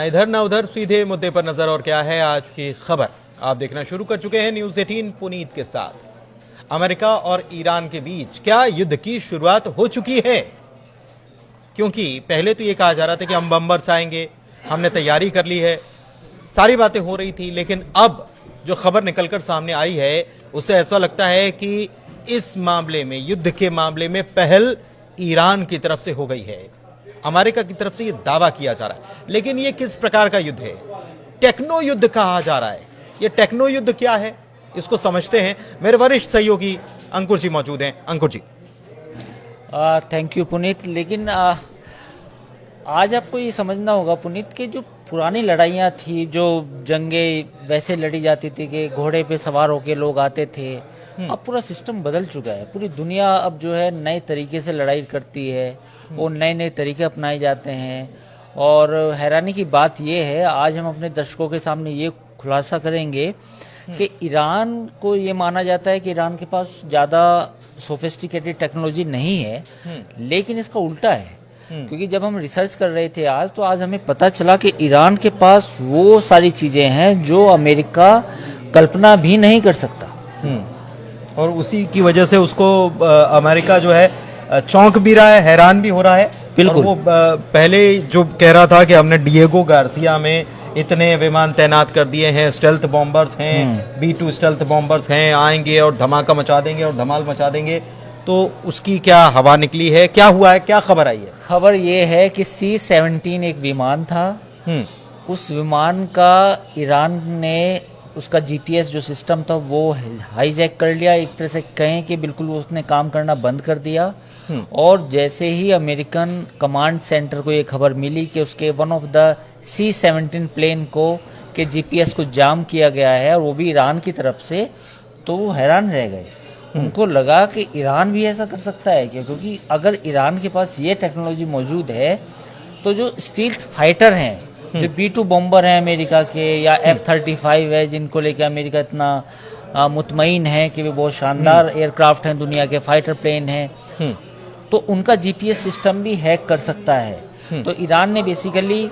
ना इधर ना उधर, सीधे मुद्दे पर नजर। और क्या है आज की खबर, आप देखना शुरू कर चुके हैं न्यूज़ 18 पुनीत के साथ। अमेरिका और ईरान के बीच क्या युद्ध की शुरुआत हो चुकी है? क्योंकि पहले तो ये कहा जा रहा था कि हम बम्बर्स आएंगे, हमने तैयारी कर ली है, सारी बातें हो रही थी। लेकिन अब जो खबर निकलकर सामने आई है उससे ऐसा लगता है कि इस मामले में, युद्ध के मामले में पहल ईरान की तरफ से हो गई है। अमेरिका की तरफ से यह दावा किया जा रहा है, लेकिन यह किस प्रकार का युद्ध है? टेक्नो युद्ध कहा जा रहा है। यह टेक्नो युद्ध क्या है, इसको समझते हैं। मेरे वरिष्ठ सहयोगी अंकुर जी मौजूद हैं। अंकुर जी। Thank you Puneet. लेकिन आज आपको ये समझना होगा पुनीत कि जो पुरानी लड़ाइयाँ थी, जो जंगें वैसे लड़ी जाती थी कि घोड़े पे सवार होके लोग आते थे, अब पूरा सिस्टम बदल चुका है। पूरी दुनिया अब जो है नए तरीके से लड़ाई करती है और नए नए तरीके अपनाए जाते हैं। और हैरानी की बात यह है, आज हम अपने दर्शकों के सामने ये खुलासा करेंगे कि ईरान को ये माना जाता है कि ईरान के पास ज़्यादा सोफिस्टिकेटेड टेक्नोलॉजी नहीं है, लेकिन इसका उल्टा है। क्योंकि जब हम रिसर्च कर रहे थे आज, तो आज हमें पता चला कि ईरान के पास वो सारी चीज़ें हैं जो अमेरिका कल्पना भी नहीं कर सकता। और उसी की वजह से उसको अमेरिका जो है चौंक भी रहा है, हैरान भी हो रहा है। बिल्कुल। और वो पहले जो कह रहा था कि हमने डिएगो गार्सिया में इतने विमान तैनात कर दिए हैं, स्टेल्थ बॉम्बर्स हैं, B-2 स्टेल्थ बॉम्बर्स हैं, आएंगे और धमाका मचा देंगे और धमाल मचा देंगे, तो उसकी क्या हवा निकली है? क्या हुआ है, क्या खबर आई है? खबर ये है कि C-17 एक विमान था। उस विमान का ईरान ने उसका जीपीएस जो सिस्टम था वो हाईजैक कर लिया। एक तरह से कहें कि बिल्कुल उसने काम करना बंद कर दिया। और जैसे ही अमेरिकन कमांड सेंटर को ये खबर मिली कि उसके one of the C-17 plane को के जीपीएस को जाम किया गया है, और वो भी ईरान की तरफ से, तो वो हैरान रह गए। उनको लगा कि ईरान भी ऐसा कर सकता है क्या? क्योंकि अगर ईरान के पास ये टेक्नोलॉजी मौजूद है, तो जो स्टील्थ फाइटर हैं, जो B-2 बॉम्बर हैं अमेरिका के, या F-35 है जिनको लेकर अमेरिका इतना मुतमईन है कि वे बहुत शानदार एयरक्राफ्ट हैं, दुनिया के फाइटर प्लेन हैं, तो उनका जीपीएस सिस्टम भी हैक कर सकता है। तो ईरान ने बेसिकली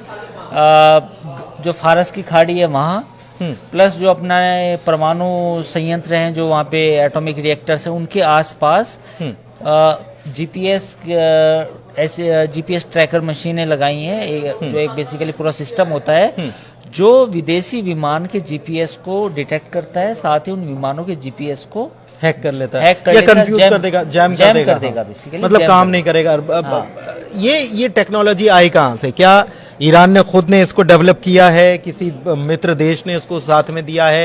जो फारस की खाड़ी है वहाँ, प्लस जो अपना परमाणु संयंत्र हैं जो वहाँ पे एटॉमिक रिएक्टर्स हैं, उनके आसपास जीपीएस ऐसे जीपीएस ट्रैकर मशीनें लगाई हैं, जो एक बेसिकली पूरा सिस्टम होता है जो विदेशी विमान के जीपीएस को डिटेक्ट करता है, साथ ही उन विमानों के जीपीएस को हैक कर लेता है, या कंफ्यूज कर देगा, जैम कर देगा बेसिकली, मतलब काम नहीं करेगा। ये टेक्नोलॉजी आई कहाँ से? क्या ईरान ने खुद ने इसको डेवलप किया है, किसी मित्र देश ने इसको साथ में दिया है,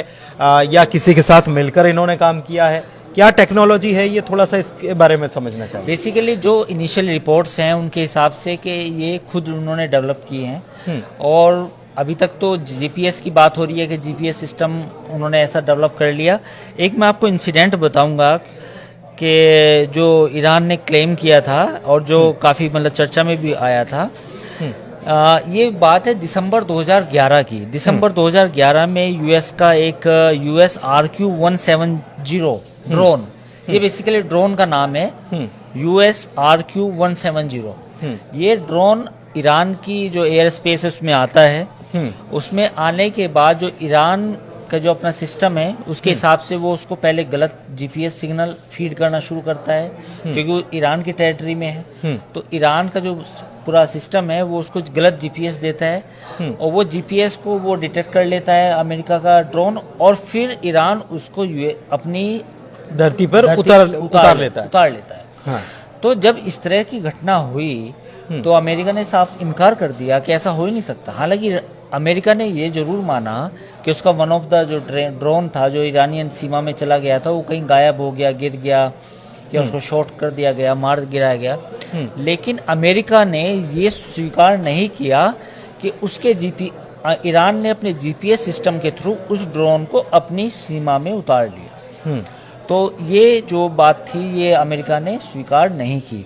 या किसी के साथ मिलकर इन्होंने काम किया है? क्या टेक्नोलॉजी है ये, थोड़ा सा इसके बारे में समझना चाहिए। बेसिकली जो इनिशियल रिपोर्ट्स हैं उनके हिसाब से कि ये खुद उन्होंने डेवलप किए हैं। और अभी तक तो जीपीएस की बात हो रही है कि जीपीएस सिस्टम उन्होंने ऐसा डेवलप कर लिया। एक मैं आपको इंसिडेंट बताऊंगा कि जो ईरान ने क्लेम किया था और जो काफ़ी मतलब चर्चा में भी आया था, ये बात है दिसंबर 2011 की। दिसंबर 2011 में यूएस का एक US RQ-170 ड्रोन, ये बेसिकली ड्रोन का नाम है, US RQ-170। ये ड्रोन ईरान की जो एयर स्पेस उसमें आता है, उसमें आने के बाद जो ईरान का जो अपना सिस्टम है उसके हिसाब से वो उसको पहले गलत जीपीएस सिग्नल फीड करना शुरू करता है, क्योंकि वो ईरान की टेरिटरी में है। तो ईरान का जो पूरा सिस्टम है वो उसको गलत जीपीएस देता है, और वो जीपीएस को वो डिटेक्ट कर लेता है अमेरिका का ड्रोन, और फिर ईरान उसको अपनी धरती पर उतार लेता है। तो जब इस तरह की घटना हुई तो अमेरिका ने साफ इनकार कर दिया कि ऐसा हो ही नहीं सकता। हालांकि अमेरिका ने ये जरूर माना कि उसका वन ऑफ द जो ड्रोन था जो ईरानियन सीमा में चला गया था वो कहीं गायब हो गया, गिर गया, या उसको शॉट कर दिया गया, मार गिराया गया। लेकिन अमेरिका ने ये स्वीकार नहीं किया कि उसके ईरान ने अपने जीपीएस सिस्टम के थ्रू उस ड्रोन को अपनी सीमा में उतार लिया। तो ये जो बात थी ये अमेरिका ने स्वीकार नहीं की।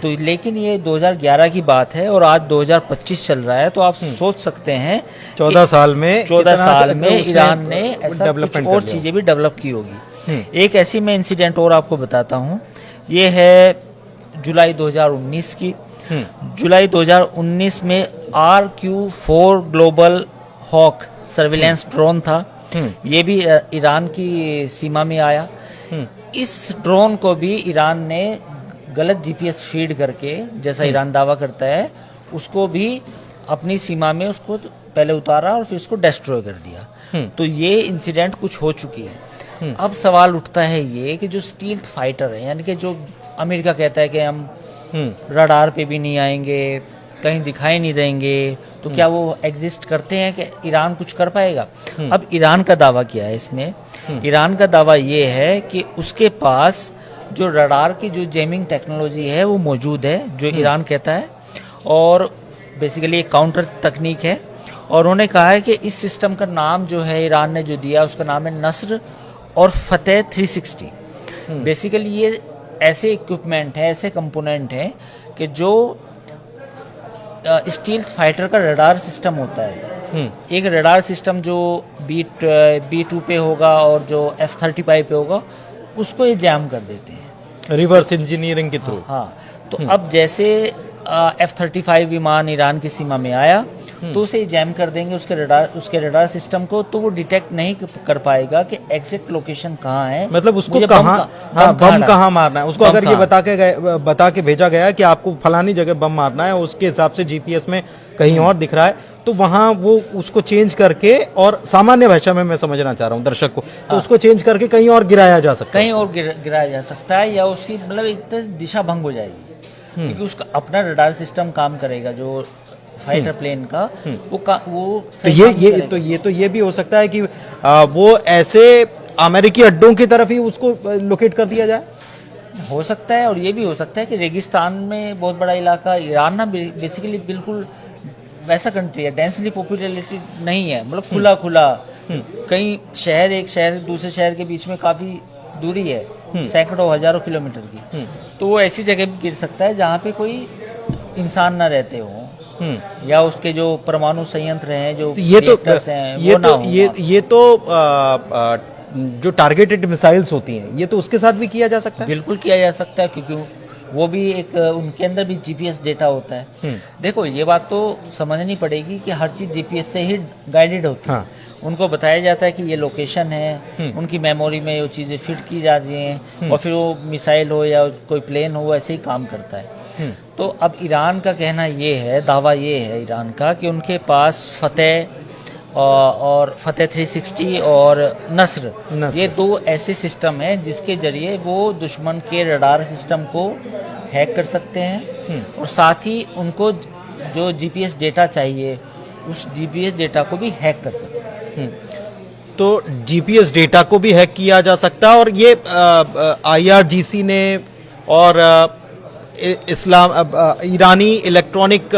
तो लेकिन ये 2011 की बात है और आज 2025 चल रहा है, तो आप सोच सकते हैं 14 साल में ईरान ने ऐसा कुछ और चीजें भी डेवलप की होगी। एक ऐसी मैं इंसिडेंट और आपको बताता हूँ, ये है जुलाई 2019 की। जुलाई 2019 में RQ-4 global hoc surveillance drone था, ये भी ईरान की सीमा में आया। इस ड्रोन को भी ईरान ने गलत जीपीएस फीड करके, जैसा ईरान दावा करता है, उसको भी अपनी सीमा में उसको पहले उतारा और फिर उसको डिस्ट्रॉय कर दिया। तो ये इंसिडेंट कुछ हो चुकी है। अब सवाल उठता है ये कि जो स्टील्थ फाइटर है, यानी कि जो अमेरिका कहता है कि हम रडार पे भी नहीं आएंगे, कहीं दिखाई नहीं देंगे, तो क्या वो एग्जिस्ट करते हैं कि ईरान कुछ कर पाएगा? अब ईरान का दावा क्या है इसमें? ईरान का दावा ये है कि उसके पास जो रडार की जो जैमिंग टेक्नोलॉजी है वो मौजूद है, जो ईरान कहता है, और बेसिकली एक काउंटर तकनीक है। और उन्होंने कहा है कि इस सिस्टम का नाम जो है ईरान ने जो दिया उसका नाम है नस्र और फतेह 360। बेसिकली ये ऐसे इक्विपमेंट है, ऐसे कंपोनेंट हैं कि जो स्टील्थ फाइटर का रडार सिस्टम होता है। एक रडार सिस्टम जो B2 पे होगा और जो F-35 पे होगा, उसको ये जैम कर देते हैं रिवर्स इंजीनियरिंग के थ्रू। हाँ, तो अब जैसे F-35 विमान ईरान की सीमा में आया तो उसे जैम कर देंगे उसके रडार सिस्टम को, तो वो डिटेक्ट नहीं कर पाएगा कि एग्जैक्ट लोकेशन कहाँ है, मतलब उसको कहाँ बम कहाँ मारना है। उसको अगर ये बता के भेजा गया है कि आपको फलानी जगह बम मारना है, उसके हिसाब से जीपीएस में कहीं और दिख रहा है, तो वहां वो उसको चेंज करके, और सामान्य भाषा में मैं समझना चाह रहा हूँ दर्शक को, तो उसको चेंज करके कहीं और गिराया जा सकता है, कहीं और गिराया जा सकता है, या उसकी मतलब एक दिशा भंग हो जाएगी, क्योंकि उसका अपना रडार सिस्टम काम करेगा जो फाइटर प्लेन का, वो तो ये भी हो सकता है कि वो ऐसे अमेरिकी अड्डों की तरफ ही उसको लोकेट कर दिया जाए, हो सकता है। और ये भी हो सकता है कि रेगिस्तान में बहुत बड़ा इलाका, ईरान ना बेसिकली बिल्कुल वैसा कंट्री है, डेंसली पॉपुलेटेड नहीं है, मतलब खुला खुला, कई शहर, एक शहर दूसरे शहर के बीच में काफी दूरी है, सैकड़ों हजारों किलोमीटर की, तो वो ऐसी जगह भी गिर सकता है जहाँ पे कोई इंसान ना रहते हो, या उसके जो परमाणु संयंत्र हैं, जो जो टारगेटेड मिसाइल्स होती हैं, ये तो उसके साथ भी किया जा सकता है। बिल्कुल किया जा सकता है, क्योंकि वो भी एक, उनके अंदर भी जीपीएस डेटा होता है। देखो, ये बात तो समझनी पड़ेगी कि हर चीज जीपीएस से ही गाइडेड होती है। उनको बताया जाता है कि ये लोकेशन है, उनकी मेमोरी में वो चीज़ें फिट की जा रही हैं, और फिर वो मिसाइल हो या कोई प्लेन हो, ऐसे ही काम करता है। तो अब ईरान का कहना ये है, दावा ये है ईरान का, कि उनके पास फतेह और फतेह 360 और नस्र, ये दो ऐसे सिस्टम हैं जिसके जरिए वो दुश्मन के रडार सिस्टम को हैक कर सकते हैं, और साथ ही उनको जो जीपीएस डेटा चाहिए उस जीपीएस डेटा को भी हैक कर सकते हैं। तो जीपीएस डेटा को भी हैक किया जा सकता है, और ये IRGC ने और ईरानी इलेक्ट्रॉनिक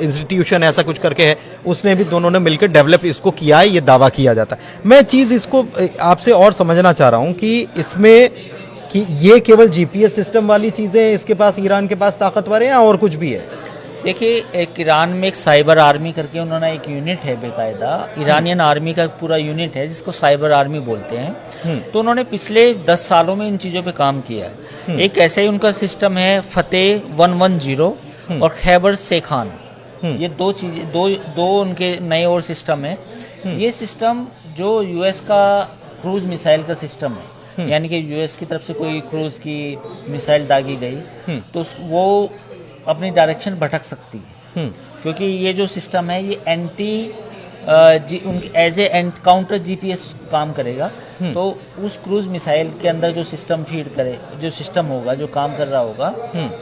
इंस्टीट्यूशन ऐसा कुछ करके है, उसने भी, दोनों ने मिलकर डेवलप इसको किया है, ये दावा किया जाता है। मैं चीज इसको आपसे और समझना चाह रहा हूं कि इसमें कि ये केवल जीपीएस सिस्टम वाली चीजें इसके पास, ईरान के पास ताकतवर है, या और कुछ भी है? देखिए, एक ईरान में एक साइबर आर्मी करके उन्होंने एक यूनिट है, बेकायदा ईरानियन आर्मी का पूरा यूनिट है जिसको साइबर आर्मी बोलते हैं। तो उन्होंने पिछले 10 सालों में इन चीज़ों पे काम किया है। एक ऐसे ही उनका सिस्टम है फतेह 110 और खैबर सेखान, ये दो चीजें, दो उनके नए और सिस्टम है। ये सिस्टम जो यूएस का क्रूज मिसाइल का सिस्टम है, यानी कि यूएस की तरफ से कोई क्रूज की मिसाइल दागी गई तो वो अपनी डायरेक्शन भटक सकती है, क्योंकि ये जो सिस्टम है ये एज ए काउंटर जीपीएस काम करेगा। तो उस क्रूज मिसाइल के अंदर जो सिस्टम फीड करे, जो सिस्टम होगा, जो काम कर रहा होगा,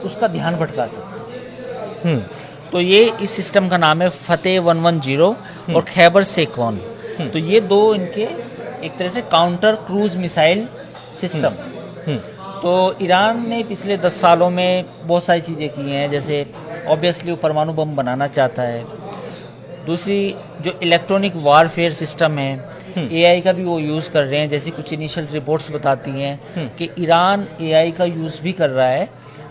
उसका ध्यान भटका सकता है। तो ये इस सिस्टम का नाम है फतेह 110 और खैबर सेखॉन। तो ये दो इनके एक तरह से काउंटर क्रूज मिसाइल सिस्टम। तो ईरान ने पिछले 10 सालों में बहुत सारी चीज़ें की हैं, जैसे ऑब्वियसली वो परमाणु बम बनाना चाहता है। दूसरी जो इलेक्ट्रॉनिक वारफेयर सिस्टम है, एआई का भी वो यूज़ कर रहे हैं, जैसे कुछ इनिशियल रिपोर्ट्स बताती हैं कि ईरान एआई का यूज़ भी कर रहा है,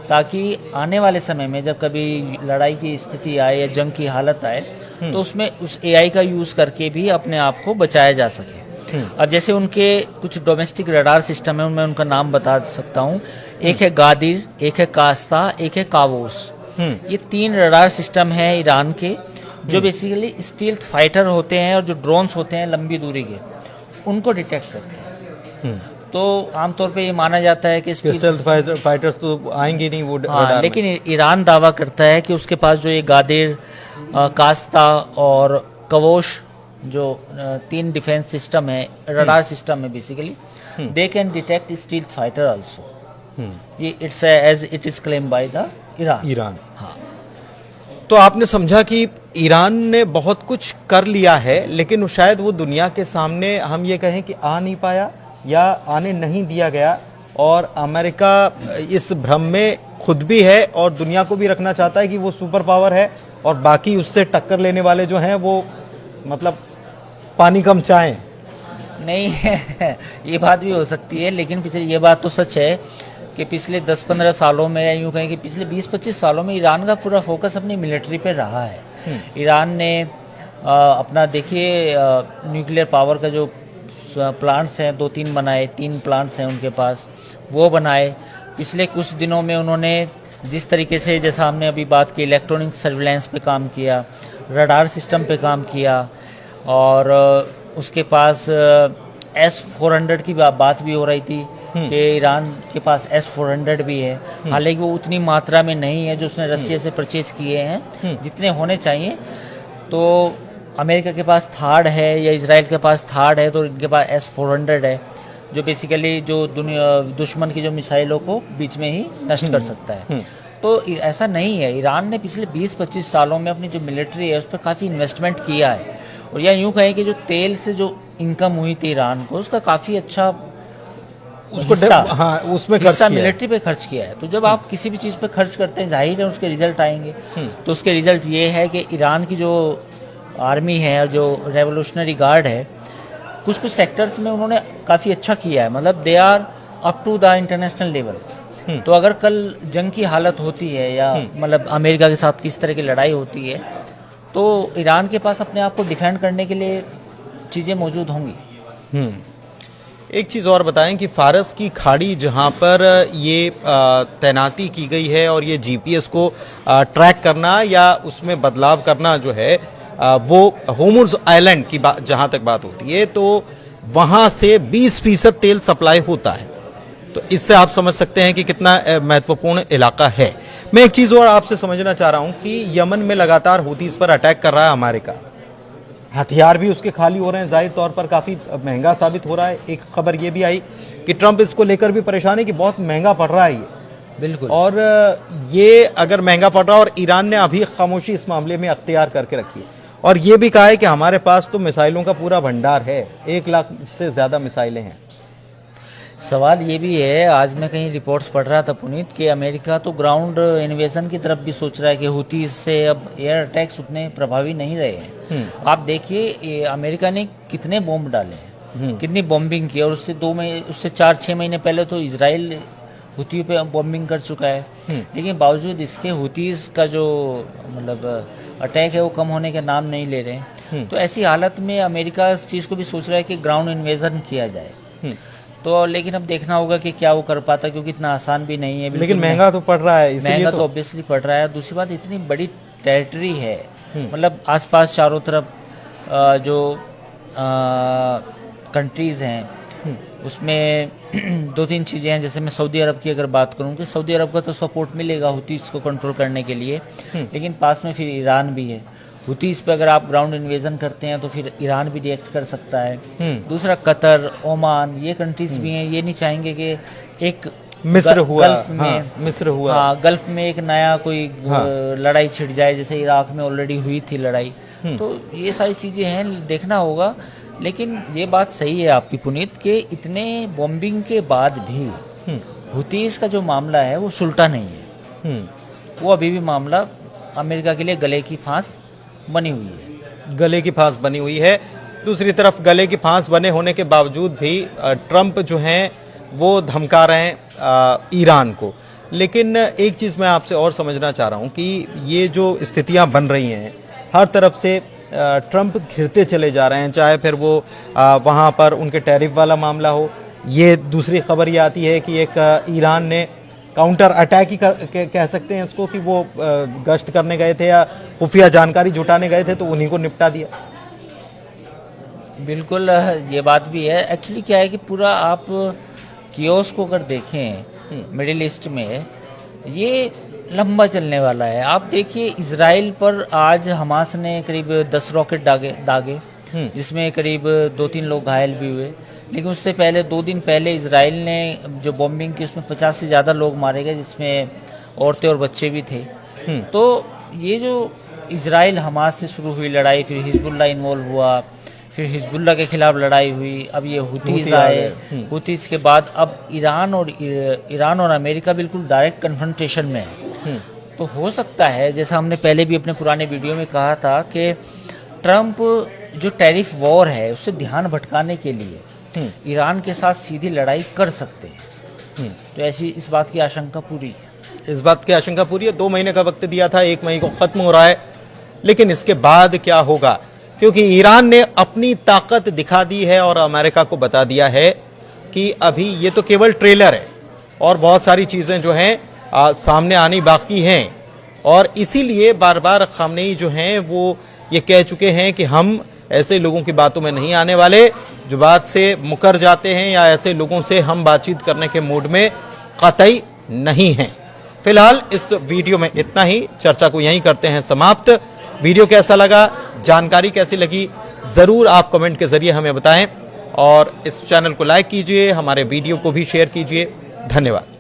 ताकि आने वाले समय में जब कभी लड़ाई की स्थिति आए या जंग की हालत आए तो उसमें उस एआई का यूज़ करके भी अपने आप को बचाया जा सके। अब जैसे उनके कुछ डोमेस्टिक रडार सिस्टम है, उनमें उनका नाम बता सकता हूँ। एक है गादिर, एक है कास्ता, एक है कावोस। ये 3 रडार सिस्टम है ईरान के, जो बेसिकली स्टील्थ फाइटर होते हैं और जो ड्रोन्स होते हैं लंबी दूरी के, उनको डिटेक्ट करते हैं। तो आमतौर पे ये माना जाता है कि स्टील्थ फाइटर्स तो आएंगे नहीं वो हाँ, लेकिन ईरान दावा करता है कि उसके पास जो ये गादिर, कास्ता और कवोश जो 3 डिफेंस सिस्टम है, रडार सिस्टम है basically, they can detect stealth fighter also. ये it's as it is claim by the Iran. हाँ, तो आपने समझा कि ईरान ने बहुत कुछ कर लिया है, लेकिन शायद वो दुनिया के सामने हम ये कहें कि आ नहीं पाया या आने नहीं दिया गया, और अमेरिका इस भ्रम में खुद भी है और दुनिया को भी रखना चाहता है कि वो सुपर पावर है, और बाकी उससे टक्कर लेने वाले जो हैं वो मतलब पानी कम चाहें। नहीं है ये बात भी हो सकती है, लेकिन पिछले ये बात तो सच है कि पिछले 10-15 सालों में, या यूँ कहें कि पिछले 20-25 सालों में ईरान का पूरा फोकस अपनी मिलिट्री पे रहा है। ईरान ने अपना देखिए न्यूक्लियर पावर का जो प्लांट्स हैं 2-3 बनाए, 3 प्लांट्स हैं उनके पास, वो बनाए। पिछले कुछ दिनों में उन्होंने जिस तरीके से, जैसा हमने अभी बात की, इलेक्ट्रॉनिक सर्विलेंस पे काम किया, रडार सिस्टम पे काम किया, और उसके पास S-400 की बात भी हो रही थी कि ईरान के पास S-400 भी है। हालांकि वो उतनी मात्रा में नहीं है जो उसने रशिया से परचेज किए हैं जितने होने चाहिए। तो अमेरिका के पास थार्ड है या इजराइल के पास थार्ड है, तो इनके पास S-400 है, जो बेसिकली जो दुश्मन की जो मिसाइलों को बीच में ही नष्ट कर सकता है। तो ऐसा नहीं है, ईरान ने पिछले 20-25 सालों में अपनी जो मिलिट्री है उस पर काफ़ी इन्वेस्टमेंट किया है, और या यूँ कहें कि जो तेल से जो इनकम हुई थी ईरान को, उसका काफ़ी अच्छा उसमें हिस्सा मिलिट्री पे खर्च किया है। तो जब आप किसी भी चीज़ पे खर्च करते हैं, जाहिर है उसके रिजल्ट आएंगे। तो उसके रिजल्ट ये है कि ईरान की जो आर्मी है और जो रेवोल्यूशनरी गार्ड है, कुछ कुछ सेक्टर्स में उन्होंने काफ़ी अच्छा किया है, मतलब they are up to the international level. तो अगर कल जंग की हालत होती है या मतलब अमेरिका के साथ किस तरह की लड़ाई होती है, तो ईरान के पास अपने आप को डिफेंड करने के लिए चीज़ें मौजूद होंगी। एक चीज़ और बताएं कि फारस की खाड़ी जहां पर ये तैनाती की गई है और ये जीपीएस को ट्रैक करना या उसमें बदलाव करना जो है, वो होमुर्स आइलैंड की बात जहां तक बात होती है, तो वहां से 20% तेल सप्लाई होता है। तो इससे आप समझ सकते हैं कि कितना महत्वपूर्ण इलाका है। मैं एक चीज़ और आपसे समझना चाह रहा हूं कि यमन में लगातार हूतीस पर अटैक कर रहा है अमेरिका, हथियार भी उसके खाली हो रहे हैं, जाहिर तौर पर काफ़ी महंगा साबित हो रहा है। एक खबर ये भी आई कि ट्रंप इसको लेकर भी परेशान है कि बहुत महंगा पड़ रहा है ये। बिल्कुल। और ये अगर महंगा पड़ रहा है, और ईरान ने अभी खामोशी इस मामले में अख्तियार करके रखी है, और ये भी कहा है कि हमारे पास तो मिसाइलों का पूरा भंडार है, 1 लाख से ज़्यादा मिसाइलें हैं। सवाल ये भी है, आज मैं कहीं रिपोर्ट्स पढ़ रहा था पुनीत, कि अमेरिका तो ग्राउंड इन्वेजन की तरफ भी सोच रहा है कि हुतीज से अब एयर अटैक्स उतने प्रभावी नहीं रहे हैं। आप देखिए अमेरिका ने कितने बॉम्ब डाले हैं, कितनी बॉम्बिंग की, और उससे 4-6 महीने पहले तो इजराइल हुतियों पे बॉम्बिंग कर चुका है। लेकिन बावजूद इसके हुतीज का जो मतलब अटैक है वो कम होने का नाम नहीं ले रहे हैं। तो ऐसी हालत में अमेरिका इस चीज़ को भी सोच रहा है कि ग्राउंड इन्वेजन किया जाए। तो लेकिन अब देखना होगा कि क्या वो कर पाता, क्योंकि इतना आसान भी नहीं है। लेकिन महंगा तो पड़ रहा है, महंगा तो ऑब्वियसली पड़ रहा है। दूसरी बात, इतनी बड़ी टेरिटरी है, मतलब आसपास चारों तरफ जो कंट्रीज़ हैं उसमें 2-3 चीज़ें हैं। जैसे मैं सऊदी अरब की अगर बात करूं कि सऊदी अरब का तो सपोर्ट मिलेगा हुतीस को कंट्रोल करने के लिए, लेकिन पास में फिर ईरान भी है। हुतीस पे अगर आप ग्राउंड इन्वेजन करते हैं तो फिर ईरान भी रिएक्ट कर सकता है। दूसरा कतर, ओमान, ये कंट्रीज भी हैं, ये नहीं चाहेंगे कि एक मिस्र हुआ, गल्फ में एक नया कोई लड़ाई छिड़ जाए, जैसे इराक में ऑलरेडी हुई थी लड़ाई। तो ये सारी चीज़ें हैं, देखना होगा। लेकिन ये बात सही है आपकी पुनीत, के इतने बॉम्बिंग के बाद भी हुतीस का जो मामला है वो सुलटा नहीं है। वो अभी भी मामला अमेरिका के लिए गले की फांस बनी हुई है। गले की फांस बनी हुई है। दूसरी तरफ गले की फांस बने होने के बावजूद भी ट्रंप जो हैं वो धमका रहे हैं ईरान को। लेकिन एक चीज़ मैं आपसे और समझना चाह रहा हूँ कि ये जो स्थितियाँ बन रही हैं, हर तरफ से ट्रंप घिरते चले जा रहे हैं, चाहे फिर वो वहाँ पर उनके टैरिफ वाला मामला हो। ये दूसरी खबर ये आती है कि एक ईरान ने काउंटर अटैक ही कह सकते हैं इसको, कि वो गश्त करने गए थे या खुफिया जानकारी जुटाने गए थे तो उन्हीं को निपटा दिया। बिल्कुल ये बात भी है। एक्चुअली क्या है कि पूरा आप कियोस को अगर देखें मिडिल ईस्ट में, ये लंबा चलने वाला है। आप देखिए इजराइल पर आज हमास ने करीब 10 रॉकेट दागे जिसमें करीब 2-3 लोग घायल भी हुए। लेकिन उससे पहले 2 दिन पहले इजराइल ने जो बॉम्बिंग की उसमें 50 से ज़्यादा लोग मारे गए, जिसमें औरतें और बच्चे भी थे। तो ये जो इजराइल हमास से शुरू हुई लड़ाई, फिर हिजबुल्लाह इन्वॉल्व हुआ, फिर हिजबुल्लाह के खिलाफ लड़ाई हुई, अब ये हुतीज आए, हुतीज के बाद अब ईरान और अमेरिका बिल्कुल डायरेक्ट कन्फ्रंटेशन में है। तो हो सकता है, जैसा हमने पहले भी अपने पुराने वीडियो में कहा था, कि ट्रंप जो टैरिफ वॉर है उससे ध्यान भटकाने के लिए ईरान के साथ सीधी लड़ाई कर सकते हैं। तो ऐसी इस बात की आशंका पूरी है। इस बात की आशंका पूरी है। 2 महीने का वक्त दिया था, 1 मई को खत्म हो रहा है, लेकिन इसके बाद क्या होगा? क्योंकि ईरान ने अपनी ताकत दिखा दी है और अमेरिका को बता दिया है कि अभी ये तो केवल ट्रेलर है और बहुत सारी चीजें जो हैं सामने आनी बाकी हैं। और इसीलिए बार बार खामनेई जो हैं वो ये कह चुके हैं कि हम ऐसे लोगों की बातों में नहीं आने वाले जो बात से मुकर जाते हैं, या ऐसे लोगों से हम बातचीत करने के मूड में कतई नहीं हैं। फिलहाल इस वीडियो में इतना ही। चर्चा को यहीं करते हैं समाप्त। वीडियो कैसा लगा, जानकारी कैसी लगी, जरूर आप कमेंट के जरिए हमें बताएं और इस चैनल को लाइक कीजिए, हमारे वीडियो को भी शेयर कीजिए। धन्यवाद।